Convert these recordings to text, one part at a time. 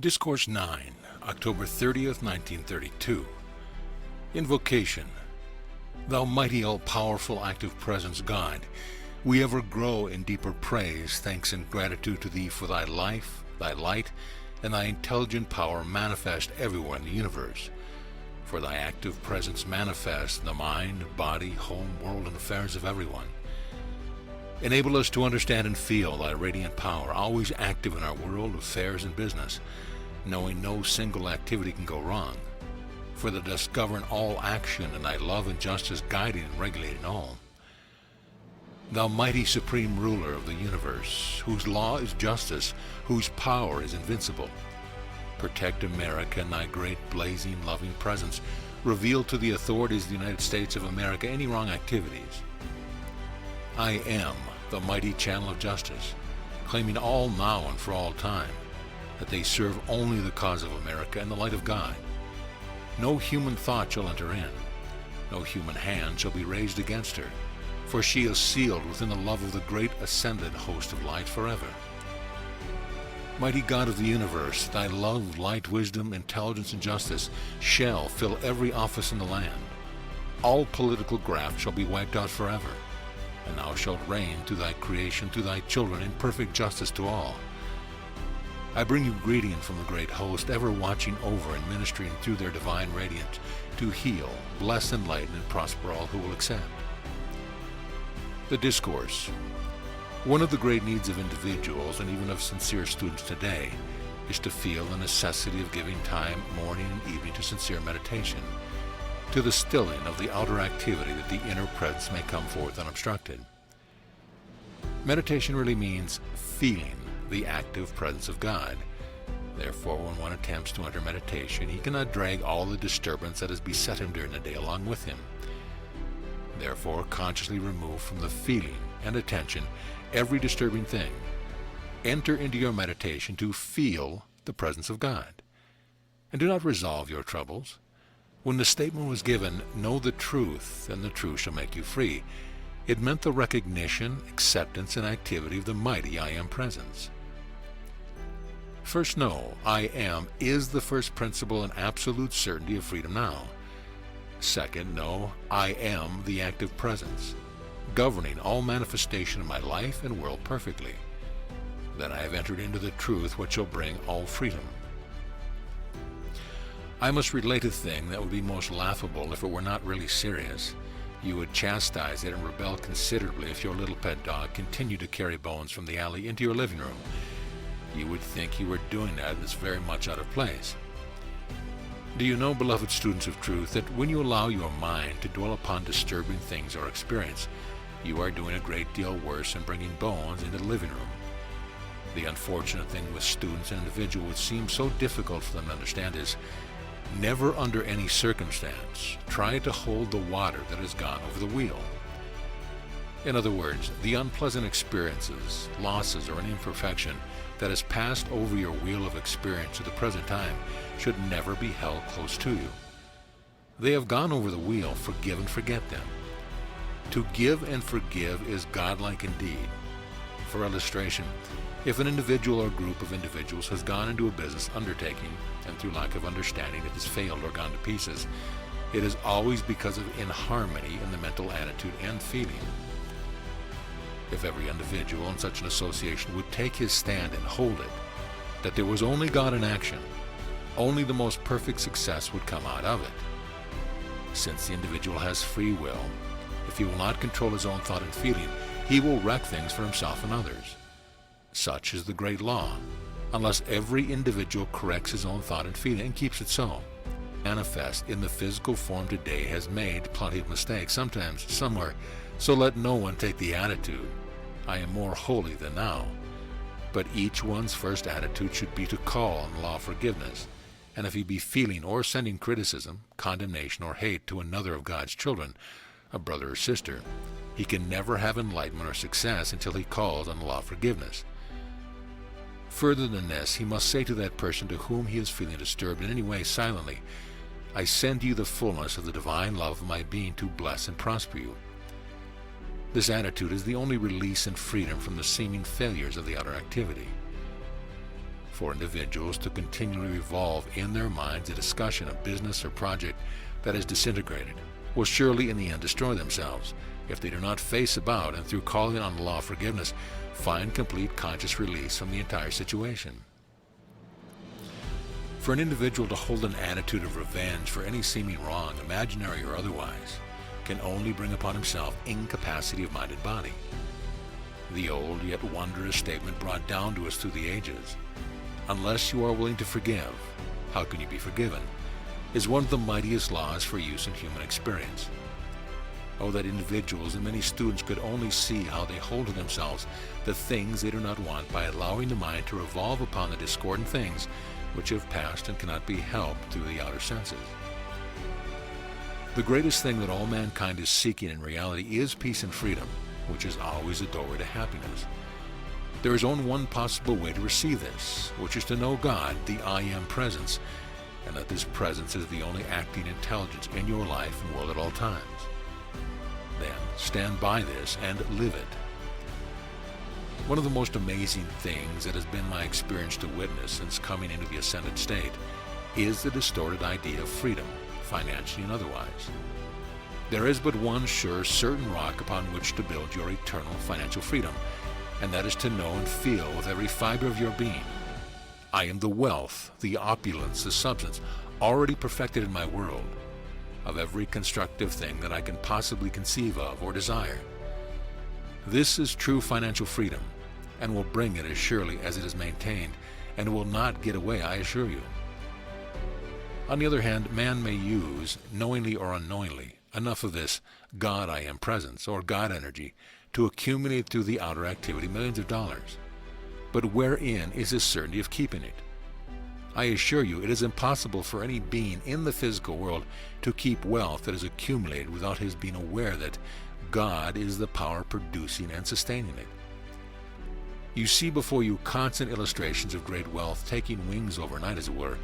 Discourse 9, October 30th, 1932. Invocation. Thou mighty, all-powerful, active presence, God, we ever grow in deeper praise, thanks and gratitude to Thee for Thy life, Thy light, and Thy intelligent power manifest everywhere in the universe. For Thy active presence manifests in the mind, body, home, world, and affairs of everyone. Enable us to understand and feel Thy radiant power, always active in our world, affairs, and business, knowing no single activity can go wrong. For Thou dost govern all action, and Thy love and justice guiding and regulating all. Thou mighty supreme ruler of the universe, whose law is justice, whose power is invincible, protect America in Thy great, blazing, loving presence. Reveal to the authorities of the United States of America any wrong activities. I am the mighty channel of justice, claiming all now and for all time, that they serve only the cause of America and the light of God. No human thought shall enter in, no human hand shall be raised against her, for she is sealed within the love of the great ascended host of light forever. Mighty God of the universe, Thy love, light, wisdom, intelligence, and justice shall fill every office in the land. All political graft shall be wiped out forever, and Thou shalt reign through Thy creation, through Thy children, in perfect justice to all. I bring You greeting from the great host, ever watching over and ministering through their divine radiance, to heal, bless, enlighten, and prosper all who will accept. The Discourse. One of the great needs of individuals, and even of sincere students today, is to feel the necessity of giving time morning and evening to sincere meditation, to the stilling of the outer activity that the inner presence may come forth unobstructed. Meditation really means feeling the active presence of God. Therefore, when one attempts to enter meditation, he cannot drag all the disturbance that has beset him during the day along with him. Therefore, consciously remove from the feeling and attention every disturbing thing. Enter into your meditation to feel the presence of God. And do not resolve your troubles. When the statement was given, know the truth, and the truth shall make you free, it meant the recognition, acceptance, and activity of the mighty I Am presence. First, know, I Am is the first principle and absolute certainty of freedom now. Second, know, I am the active presence, governing all manifestation of my life and world perfectly. Then I have entered into the truth which shall bring all freedom. I must relate a thing that would be most laughable if it were not really serious. You would chastise it and rebel considerably if your little pet dog continued to carry bones from the alley into your living room. You would think you were doing that, and it's very much out of place. Do you know, beloved students of truth, that when you allow your mind to dwell upon disturbing things or experience, you are doing a great deal worse than bringing bones into the living room? The unfortunate thing with students and individuals, which seems so difficult for them to understand, is never under any circumstance try to hold the water that has gone over the wheel. In other words, the unpleasant experiences, losses, or an imperfection that has passed over your wheel of experience to the present time should never be held close to you. They have gone over the wheel, forgive and forget them. To give and forgive is godlike indeed. For illustration, if an individual or group of individuals has gone into a business undertaking, and through lack of understanding it has failed or gone to pieces, it is always because of inharmony in the mental attitude and feeling. If every individual in such an association would take his stand and hold it, that there was only God in action, only the most perfect success would come out of it. Since the individual has free will, if he will not control his own thought and feeling, he will wreck things for himself and others. Such is the great law, unless every individual corrects his own thought and feeling and keeps it so. Manifest in the physical form today has made plenty of mistakes, sometimes, somewhere, so let no one take the attitude, I am more holy than thou. But each one's first attitude should be to call on the law of forgiveness, and if he be feeling or sending criticism, condemnation, or hate to another of God's children, a brother or sister, he can never have enlightenment or success until he calls on the law of forgiveness. Further than this, he must say to that person to whom he is feeling disturbed in any way silently, I send you the fullness of the divine love of my being to bless and prosper you. This attitude is the only release and freedom from the seeming failures of the outer activity. For individuals to continually revolve in their minds a discussion of business or project that is disintegrated will surely in the end destroy themselves if they do not face about and through calling on the law of forgiveness find complete conscious release from the entire situation. For an individual to hold an attitude of revenge for any seeming wrong, imaginary or otherwise, can only bring upon himself incapacity of mind and body. The old yet wondrous statement brought down to us through the ages, "Unless you are willing to forgive, how can you be forgiven?" is one of the mightiest laws for use in human experience. Oh, that individuals and many students could only see how they hold to themselves the things they do not want by allowing the mind to revolve upon the discordant things which have passed and cannot be helped through the outer senses. The greatest thing that all mankind is seeking in reality is peace and freedom, which is always a doorway to happiness. There is only one possible way to receive this, which is to know God, the I Am Presence, and that this presence is the only acting intelligence in your life and world at all times. Then stand by this and live it. One of the most amazing things that has been my experience to witness since coming into the ascended state is the distorted idea of freedom, financially and otherwise. There is but one sure, certain rock upon which to build your eternal financial freedom, and that is to know and feel with every fiber of your being, I am the wealth, the opulence, the substance already perfected in my world, of every constructive thing that I can possibly conceive of or desire. This is true financial freedom, and will bring it as surely as it is maintained, and will not get away, I assure you. On the other hand, man may use, knowingly or unknowingly, enough of this God I Am Presence, or God energy, to accumulate through the outer activity millions of dollars. But wherein is his certainty of keeping it? I assure you it is impossible for any being in the physical world to keep wealth that is accumulated without his being aware that God is the power producing and sustaining it. You see before you constant illustrations of great wealth taking wings overnight, as it were.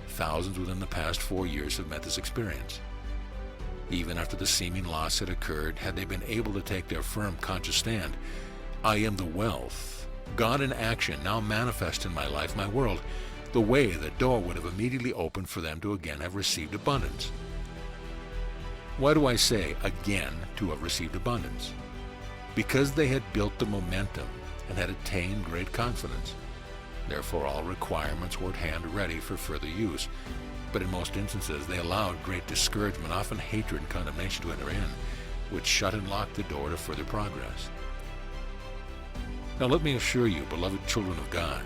Thousands within the past 4 years have met this experience. Even after the seeming loss had occurred, had they been able to take their firm conscious stand, I am the wealth, God in action, now manifest in my life, my world, the way, the door would have immediately opened for them to again have received abundance. Why do I say again to have received abundance? Because they had built the momentum and had attained great confidence. Therefore all requirements were at hand ready for further use. But in most instances they allowed great discouragement, often hatred and condemnation to enter in, which shut and locked the door to further progress. Now let me assure you, beloved children of God,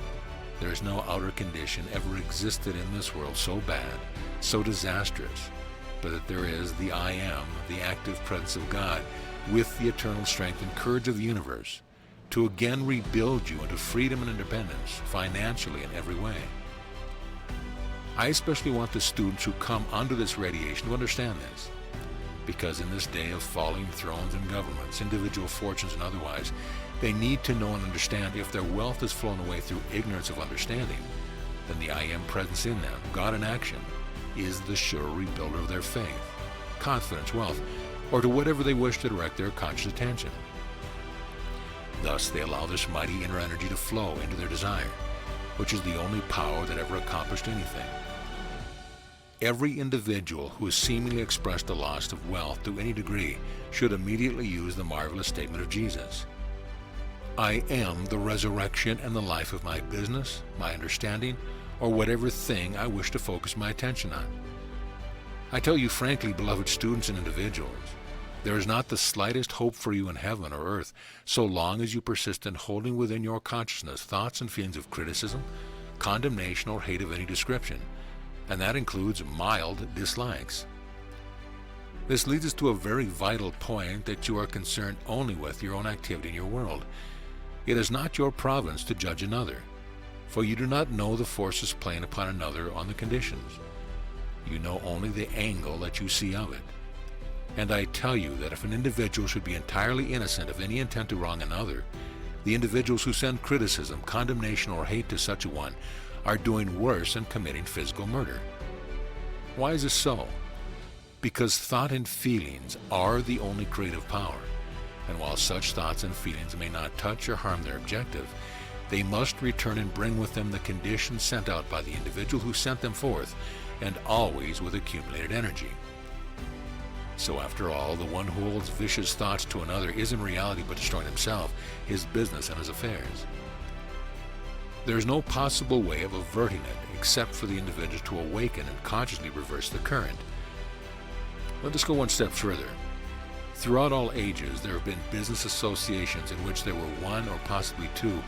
there is no outer condition ever existed in this world so bad, so disastrous, but that there is the I Am, the active presence of God, with the eternal strength and courage of the universe, to again rebuild you into freedom and independence, financially in every way. I especially want the students who come under this radiation to understand this, because in this day of falling thrones and governments, individual fortunes and otherwise, they need to know and understand if their wealth is flown away through ignorance of understanding, then the I Am presence in them, God in action, is the sure rebuilder of their faith, confidence, wealth, or to whatever they wish to direct their conscious attention. Thus they allow this mighty inner energy to flow into their desire, which is the only power that ever accomplished anything. Every individual who has seemingly expressed the loss of wealth to any degree should immediately use the marvelous statement of Jesus. I am the resurrection and the life of my business, my understanding, or whatever thing I wish to focus my attention on. I tell you frankly, beloved students and individuals, there is not the slightest hope for you in heaven or earth so long as you persist in holding within your consciousness thoughts and feelings of criticism, condemnation, or hate of any description, and that includes mild dislikes. This leads us to a very vital point, that you are concerned only with your own activity in your world. It is not your province to judge another, for you do not know the forces playing upon another on the conditions. You know only the angle that you see of it. And I tell you that if an individual should be entirely innocent of any intent to wrong another, the individuals who send criticism, condemnation, or hate to such a one are doing worse and committing physical murder. Why is this so? Because thought and feelings are the only creative power, and while such thoughts and feelings may not touch or harm their objective, They must return and bring with them the conditions sent out by the individual who sent them forth, and always with accumulated energy. So after all, the one who holds vicious thoughts to another is in reality but destroying himself, his business, and his affairs. There is no possible way of averting it except for the individual to awaken and consciously reverse the current. Let us go one step further. Throughout all ages, there have been business associations in which there were one or possibly two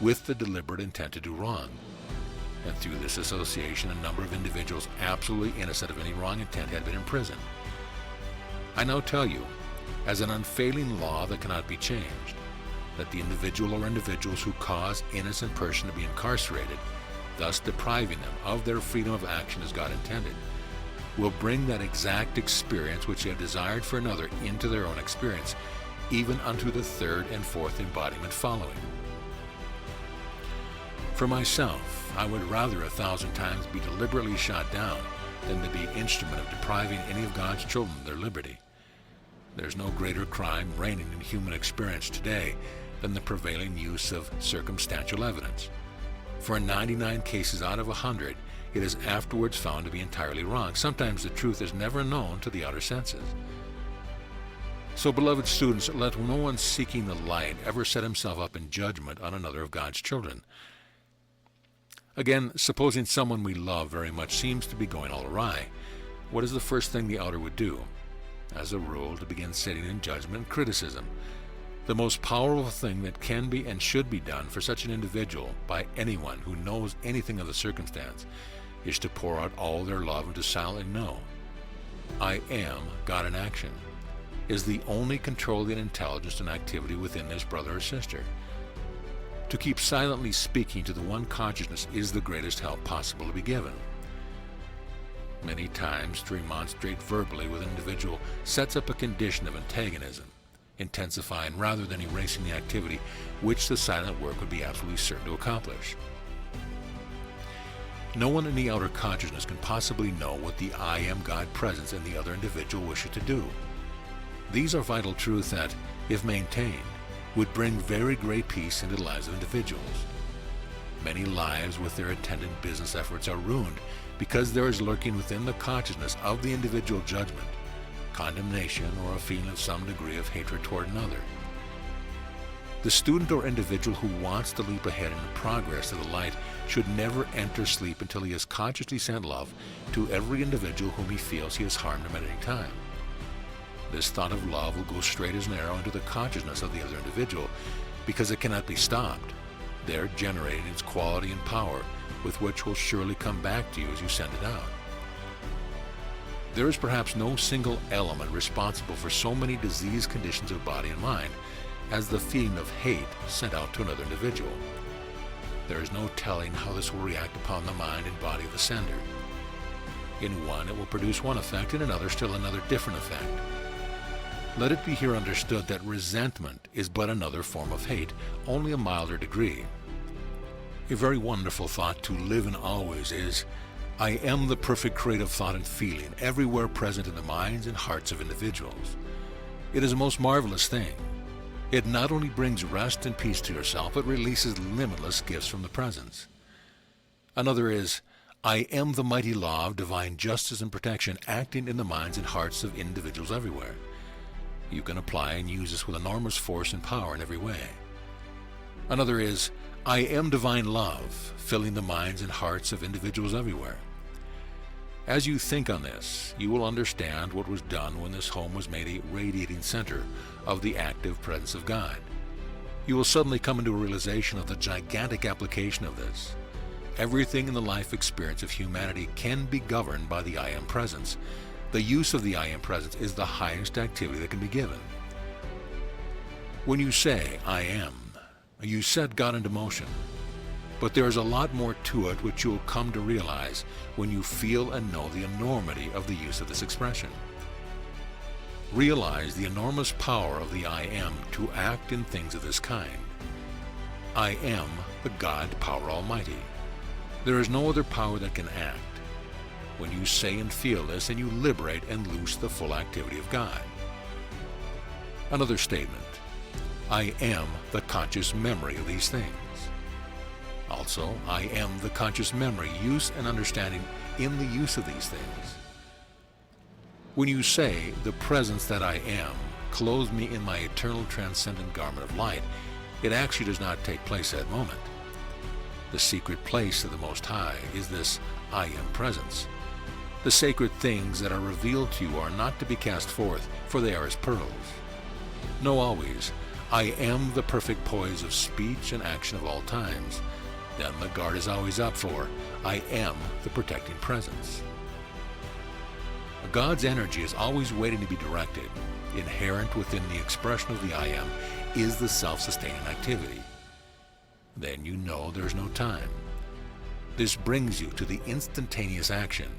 with the deliberate intent to do wrong. And through this association, a number of individuals absolutely innocent of any wrong intent had been imprisoned. I now tell you, as an unfailing law that cannot be changed, that the individual or individuals who cause innocent person to be incarcerated, thus depriving them of their freedom of action as God intended, will bring that exact experience which they have desired for another into their own experience, even unto the third and fourth embodiment following. For myself, I would rather 1,000 times be deliberately shot down than to be instrument of depriving any of God's children of their liberty. There's no greater crime reigning in human experience today than the prevailing use of circumstantial evidence. For in 99 cases out of 100, it is afterwards found to be entirely wrong. Sometimes the truth is never known to the outer senses. So, beloved students, let no one seeking the light ever set himself up in judgment on another of God's children. Again, supposing someone we love very much seems to be going all awry, what is the first thing the outer would do? As a rule, to begin sitting in judgment and criticism. The most powerful thing that can be and should be done for such an individual by anyone who knows anything of the circumstance is to pour out all their love and to silently know, I am God in action, is the only controlling intelligence and activity within this brother or sister. To keep silently speaking to the one consciousness is the greatest help possible to be given. Many times to remonstrate verbally with an individual sets up a condition of antagonism, intensifying rather than erasing the activity which the silent work would be absolutely certain to accomplish. No one in the outer consciousness can possibly know what the I am God presence in the other individual wishes to do. These are vital truths that, if maintained, would bring very great peace into the lives of individuals. Many lives with their attendant business efforts are ruined because there is lurking within the consciousness of the individual judgment, condemnation, or a feeling of some degree of hatred toward another. The student or individual who wants to leap ahead in the progress to the light should never enter sleep until he has consciously sent love to every individual whom he feels he has harmed him at any time. This thought of love will go straight as an arrow into the consciousness of the other individual because it cannot be stopped, there generating its quality and power with which will surely come back to you as you send it out. There is perhaps no single element responsible for so many diseased conditions of body and mind as the feeling of hate sent out to another individual. There is no telling how this will react upon the mind and body of the sender. In one it will produce one effect, in another still another different effect. Let it be here understood that resentment is but another form of hate, only a milder degree. A very wonderful thought to live in always is, I am the perfect creative thought and feeling, everywhere present in the minds and hearts of individuals. It is a most marvelous thing. It not only brings rest and peace to yourself, but releases limitless gifts from the presence. Another is, I am the mighty law of divine justice and protection acting in the minds and hearts of individuals everywhere. You can apply and use this with enormous force and power in every way. Another is, I am divine love, filling the minds and hearts of individuals everywhere. As you think on this, you will understand what was done when this home was made a radiating center of the active presence of God. You will suddenly come into a realization of the gigantic application of this. Everything in the life experience of humanity can be governed by the I Am presence. The use of the I Am presence is the highest activity that can be given. When you say, I am, you set God into motion. But there is a lot more to it which you will come to realize when you feel and know the enormity of the use of this expression. Realize the enormous power of the I Am to act in things of this kind. I am the God Power Almighty. There is no other power that can act. When you say and feel this, and you liberate and loose the full activity of God. Another statement. I am the conscious memory of these things. Also, I am the conscious memory, use, and understanding in the use of these things. When you say, the presence that I am clothes me in my eternal transcendent garment of light, it actually does not take place at that moment. The secret place of the Most High is this I am presence. The sacred things that are revealed to you are not to be cast forth, for they are as pearls. Know always, I am the perfect poise of speech and action of all times. Then the guard is always up, for I am the protecting presence. God's energy is always waiting to be directed. Inherent within the expression of the I am is the self-sustaining activity. Then you know there's no time. This brings you to the instantaneous action,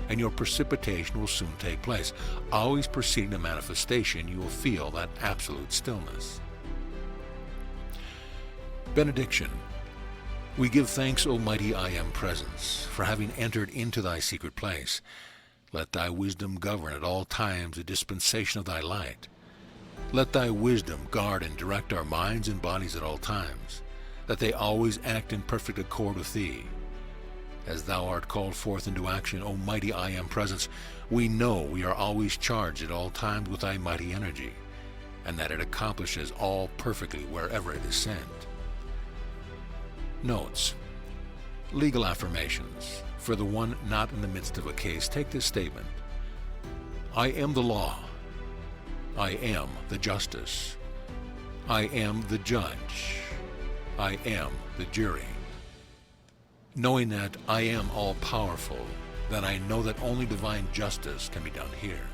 and your precipitation will soon take place. Always preceding a manifestation, you will feel that absolute stillness. Benediction. We give thanks, O mighty I Am Presence, for having entered into thy secret place. Let thy wisdom govern at all times the dispensation of thy light. Let thy wisdom guard and direct our minds and bodies at all times, that they always act in perfect accord with thee. As thou art called forth into action, O mighty I Am Presence, we know we are always charged at all times with thy mighty energy, and that it accomplishes all perfectly wherever it is sent. Notes. Legal affirmations. For the one not in the midst of a case, take this statement. I am the law. I am the justice. I am the judge. I am the jury. Knowing that I am all-powerful, then I know that only divine justice can be done here.